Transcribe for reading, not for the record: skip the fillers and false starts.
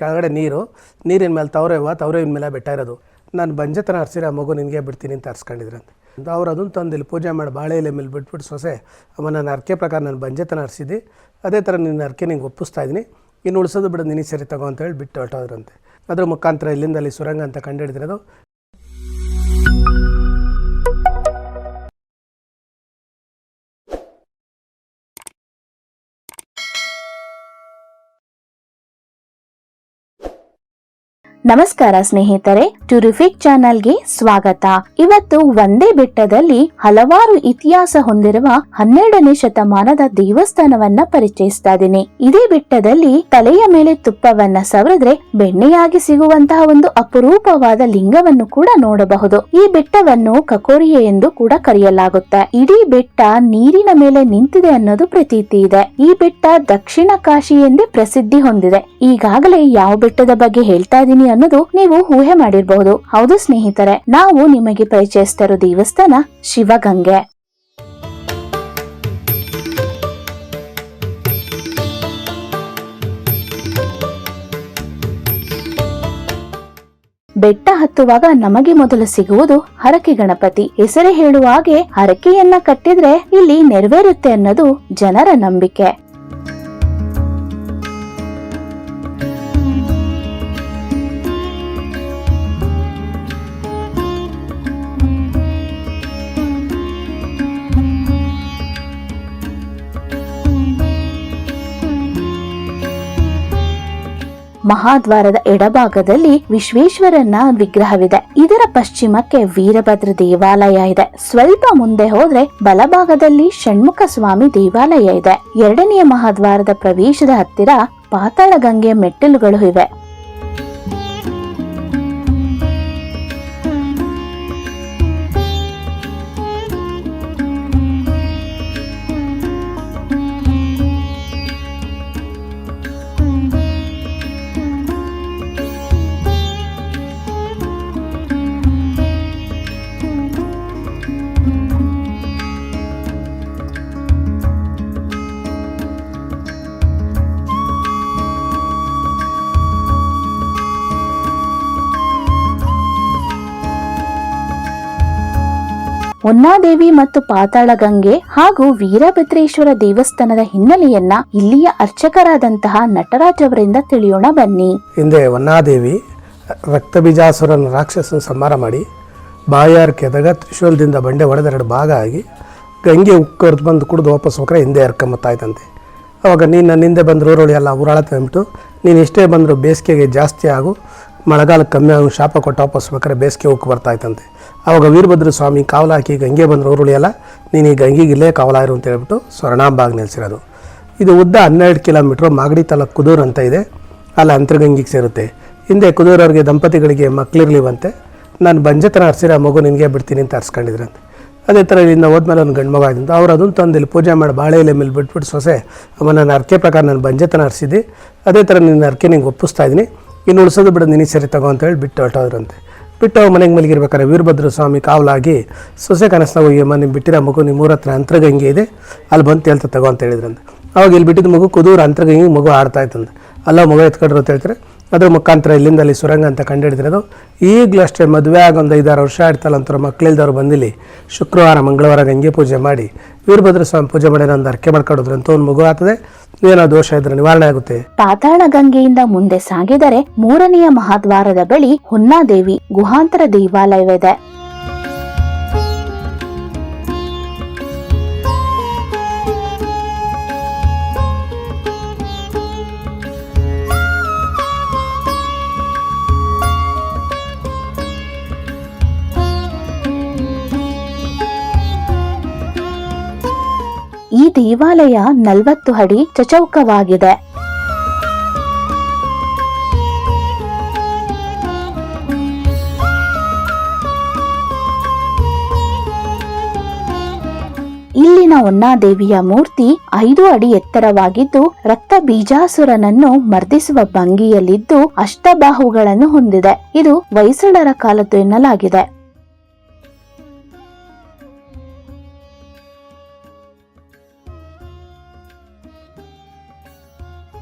ಕೆಳಗಡೆ ನೀರಿನ ಮೇಲೆ ತವರೇವಿನ ಮೇಲೆ ಬೆಟ್ಟ ಇರೋದು. ನಾನು ಬಂಜೆತನ ಹರಿಸಿರ ಮಗು ನಿನಗೆ ಬಿಡ್ತೀನಿ ಅಂತ ಹರಿಸ್ಕೊಂಡಿದ್ರಂತೆ. ಅವ್ರು ಅದನ್ನು ತಂದು ಇಲ್ಲಿ ಪೂಜೆ ಮಾಡಿ ಬಾಳೆ ಎಲೆ ಮೇಲೆ ಬಿಟ್ಬಿಟ್ಟು ಸೊಸೆ ಅಮ್ಮ ನಾನು ಅರ್ಕೆ ಪ್ರಕಾರ ನಾನು ಬಂಜೆತನ ಹರಿಸಿದ್ದೆ, ಅದೇ ಥರ ನಿನ್ನ ಅರ್ಕೆ ನಿಂಗೆ ಒಪ್ಪಿಸ್ತಾ ಇದ್ದೀನಿ, ಇನ್ನು ಉಳಿಸೋದು ಬಿಡೋದು ನಿನಗೆ ಸರಿ ತಗೋ ಅಂತೇಳಿ ಬಿಟ್ಟು ಹೊರಟೋದ್ರಂತೆ. ಅದ್ರ ಮುಖಾಂತರ ಇಲ್ಲಿಂದ ಅಲ್ಲಿ ಸುರಂಗ ಅಂತ ಕಂಡುಹಿಡಿದಿರೋದು. ನಮಸ್ಕಾರ ಸ್ನೇಹಿತರೆ, ಟೂರಿಫಿಕ್ ಚಾನೆಲ್ಗೆ ಸ್ವಾಗತ. ಇವತ್ತು ಒಂದೇ ಬೆಟ್ಟದಲ್ಲಿ ಹಲವಾರು ಇತಿಹಾಸ ಹೊಂದಿರುವ 12ನೇ ಶತಮಾನದ ದೇವಸ್ಥಾನವನ್ನ ಪರಿಚಯಿಸ್ತಾ ಇದ್ದೀನಿ. ಇದೇ ಬೆಟ್ಟದಲ್ಲಿ ತಲೆಯ ಮೇಲೆ ತುಪ್ಪವನ್ನ ಸವರಿದ್ರೆ ಬೆಣ್ಣೆಯಾಗಿ ಸಿಗುವಂತಹ ಒಂದು ಅಪರೂಪವಾದ ಲಿಂಗವನ್ನು ಕೂಡ ನೋಡಬಹುದು. ಈ ಬೆಟ್ಟವನ್ನು ಕಕೋರಿಯೆ ಎಂದು ಕೂಡ ಕರೆಯಲಾಗುತ್ತೆ. ಇಡೀ ಬೆಟ್ಟ ನೀರಿನ ಮೇಲೆ ನಿಂತಿದೆ ಅನ್ನೋದು ಪ್ರತೀತಿ ಇದೆ. ಈ ಬೆಟ್ಟ ದಕ್ಷಿಣ ಕಾಶಿ ಎಂದೇ ಪ್ರಸಿದ್ಧಿ ಹೊಂದಿದೆ. ಈಗಾಗಲೇ ಯಾವ ಬೆಟ್ಟದ ಬಗ್ಗೆ ಹೇಳ್ತಾ ಇದ್ದೀನಿ ಅನ್ನೋದು ನೀವು ಊಹೆ ಮಾಡಿರಬಹುದು. ಹೌದು ಸ್ನೇಹಿತರೆ, ನಾವು ನಿಮಗೆ ಪರಿಚಯಿಸ್ತಾ ಇರೋ ದೇವಸ್ಥಾನ ಶಿವಗಂಗೆ. ಬೆಟ್ಟ ಹತ್ತುವಾಗ ನಮಗೆ ಮೊದಲು ಸಿಗುವುದು ಹರಕೆ ಗಣಪತಿ. ಹೆಸರೇ ಹೇಳುವ ಹಾಗೆ ಹರಕೆಯನ್ನ ಕಟ್ಟಿದ್ರೆ ಇಲ್ಲಿ ನೆರವೇರುತ್ತೆ ಅನ್ನೋದು ಜನರ ನಂಬಿಕೆ. ಮಹಾದ್ವಾರದ ಎಡಭಾಗದಲ್ಲಿ ವಿಶ್ವೇಶ್ವರನ ವಿಗ್ರಹವಿದೆ. ಇದರ ಪಶ್ಚಿಮಕ್ಕೆ ವೀರಭದ್ರ ದೇವಾಲಯ ಇದೆ. ಸ್ವಲ್ಪ ಮುಂದೆ ಹೋದ್ರೆ ಬಲಭಾಗದಲ್ಲಿ ಷಣ್ಮುಖ ಸ್ವಾಮಿ ದೇವಾಲಯ ಇದೆ. ಎರಡನೆಯ ಮಹಾದ್ವಾರದ ಪ್ರವೇಶದ ಹತ್ತಿರ ಪಾತಾಳ ಗಂಗೆಯ ಮೆಟ್ಟಿಲುಗಳು ಇವೆ. ಹೊನ್ನಾದೇವಿ ಮತ್ತು ಪಾತಾಳ ಗಂಗೆ ಹಾಗೂ ವೀರಭದ್ರೇಶ್ವರ ದೇವಸ್ಥಾನದ ಹಿನ್ನೆಲೆಯನ್ನ ಇಲ್ಲಿಯ ಅರ್ಚಕರಾದಂತಹ ನಟರಾಜ್ ಅವರಿಂದ ತಿಳಿಯೋಣ ಬನ್ನಿ. ಹಿಂದೆ ಹೊನ್ನಾದೇವಿ ರಕ್ತ ಬೀಜಾಸುರನ ರಾಕ್ಷಸನ ಸಂಹಾರ ಮಾಡಿ ಬಾಯಾರ್ ಕೆದಾಗ ತ್ರಿಶೂಲದಿಂದ ಬಂಡೆ ಹೊಡೆದ 2 ಭಾಗ ಆಗಿ ಗಂಗೆ ಉಕ್ಕರ್ದು ಬಂದು ಕುಡಿದು ವಾಪಸ್ ಹೋಗ್ರೆ ಹಿಂದೆ ಹರ್ಕೊಂಬತ್ತಾಯ್ತಂತೆ. ಅವಾಗ ನೀನು ನನ್ನ ಹಿಂದೆ ಬಂದು ಊರೊಳಿ ಎಲ್ಲ ಊರಾಳ ತಂದ್ಬಿಟ್ಟು ನೀನು ಎಷ್ಟೇ ಬಂದರೂ ಬೇಸಿಗೆಗೆ ಜಾಸ್ತಿ ಆಗು, ಮಳೆಗಾಲಕ್ಕೆ ಕಮ್ಮಿ ಆಗು ಶಾಪ ಕೊಟ್ಟು ವಾಪಸ್ ಬೇಕಾದ್ರೆ ಬೇಸಿಗೆ ಉಕ್ಕು ಬರ್ತಾಯ್ತಂತೆ. ಆವಾಗ ವೀರಭದ್ರ ಸ್ವಾಮಿ ಕಾವಲ ಹಾಕಿ ಗಂಗೆ ಬಂದ್ರೆ ಊರುಳಿಯಲ್ಲ, ನೀನು ಈ ಗಂಗೆಗೆ ಇಲ್ಲೇ ಕಾವಲ ಇರು ಅಂತ ಹೇಳ್ಬಿಟ್ಟು ಸ್ವರ್ಣಾಂಬಾಗ್ ನಿಲ್ಸಿರೋದು. ಇದು ಉದ್ದ 12 ಕಿಲೋಮೀಟ್ರು. ಮಾಗಡಿ ತಾಲೂಕು ಕುದೂರು ಅಂತ ಇದೆ, ಅಲ್ಲಿ ಅಂತರ್ಗಂಗಿಗೆ ಸೇರುತ್ತೆ. ಹಿಂದೆ ಕುದೂರವ್ರಿಗೆ ದಂಪತಿಗಳಿಗೆ ಮಕ್ಕಳಿರ್ಲಿವಂತೆ, ನಾನು ಬಂಜೆತನ ಹರಿಸಿರ ಮಗು ನಿನಗೆ ಬಿಡ್ತೀನಿ ಅಂತ ಹರಿಸ್ಕೊಂಡಿದ್ರಂತೆ. ಅದೇ ಥರ ಇಲ್ಲಿಂದ ಹೋದ್ಮೇಲೆ ಒಂದು ಗಂಡು ಮಗ ಆಯ್ತಂತ. ಅವ್ರು ಅದನ್ನು ತಂದು ಇಲ್ಲಿ ಪೂಜೆ ಮಾಡಿ ಬಾಳೆ ಎಲೆ ಮೇಲೆ ಬಿಟ್ಬಿಟ್ಟು ಸೊಸೆ ಅಮ್ಮ ನಾನು ಅರ್ಕೆ ಪ್ರಕಾರ ನಾನು ಬಂಜೆತನ ಹರಿಸಿದ್ದೆ, ಅದೇ ಥರ ನಿನ್ನ ಅರ್ಕೆ ನಿಂಗೆ ಒಪ್ಪಿಸ್ತಾ ಇದ್ದೀನಿ, ಇನ್ನು ಉಳಿಸೋದು ಬಿಡೋದು ನಿನಗೆ ಸರಿ ತಗೋ ಅಂತೇಳಿ ಬಿಟ್ಟು ಹೊರಟೋದ್ರಂತೆ. ಬಿಟ್ಟು ಮನೆಗೆ ಮಲಗಿರ್ಬೇಕಾದ್ರೆ ವೀರಭದ್ರ ಸ್ವಾಮಿ ಕಾವಲಾಗಿ ಸೊಸೆ ಕನಸ್ನಾಗ ಹೋಗಿ ಅಮ್ಮ ನಿಮ್ಮ ಬಿಟ್ಟಿರೋ ಮಗು ನಿಮ್ಮ ಊರ ಹತ್ರ ಅಂತರ್ಗಂಗೆ ಇದೆ, ಅಲ್ಲಿ ಬಂದು ತೇಳ್ತಾ ತಗೋ ಅಂತ ಹೇಳಿದ್ರಂತೆ. ಅವಾಗ ಇಲ್ಲಿ ಬಿಟ್ಟಿದ್ದ ಮಗು ಕುದೂರು ಅಂತರ್ಗಂಗೆ ಮಗು ಆಡ್ತಾ ಇತ್ತಂತೆ. ಅಲ್ಲ ಮಗು ಎತ್ಕೊಂಡ್ರು ಅಂತ ಹೇಳ್ತಾರೆ. ಅದ್ರ ಮುಖಾಂತರ ಇಲ್ಲಿಂದ ಅಲ್ಲಿ ಸುರಂಗ ಅಂತ ಕಂಡುಹಿಡಿದಿರೋದು. ಈಗಲೂ ಅಷ್ಟೇ ಮದುವೆ ಆಗ ಒಂದು 5-6 ವರ್ಷ ಆಯ್ತಲ್ಲ ಅಂತಾರೆ ಮಕ್ಕಳಿಲ್ದವ್ರು ಬಂದಿಲ್ಲಿ ಶುಕ್ರವಾರ ಮಂಗಳವಾರ ಗಂಗೆ ಪೂಜೆ ಮಾಡಿ ವೀರಭದ್ರ ಸ್ವಾಮಿ ಪೂಜೆ ಮಾಡಿ ಒಂದು ಅರ್ಕೆ ಮಾಡ್ಕೊಡಿದ್ರು ಅಂತ ಒಂದು ಮಗು ಆಗ್ತದೆ. ಏನೋ ದೋಷ ಇದ್ರೆ ನಿವಾರಣೆ ಆಗುತ್ತೆ. ಪಾತಾಳ ಗಂಗೆಯಿಂದ ಮುಂದೆ ಸಾಗಿದರೆ 3ನೆಯ ಮಹಾದ್ವಾರದ ಬಳಿ ಹೊನ್ನಾದೇವಿ ಗುಹಾಂತರ ದೇವಾಲಯವಿದೆ. ಈ ದೇವಾಲಯ 40 ಅಡಿ ಚಚೌಕವಾಗಿದೆ. ಇಲ್ಲಿನ ಹೊನ್ನಾದೇವಿಯ ಮೂರ್ತಿ 5 ಅಡಿ ಎತ್ತರವಾಗಿದ್ದು ರಕ್ತ ಬೀಜಾಸುರನನ್ನು ಮರ್ದಿಸುವ ಭಂಗಿಯಲ್ಲಿದ್ದು ಅಷ್ಟಬಾಹುಗಳನ್ನು ಹೊಂದಿದೆ. ಇದು ಹೊಯ್ಸಳರ ಕಾಲದ್ದು ಎನ್ನಲಾಗಿದೆ.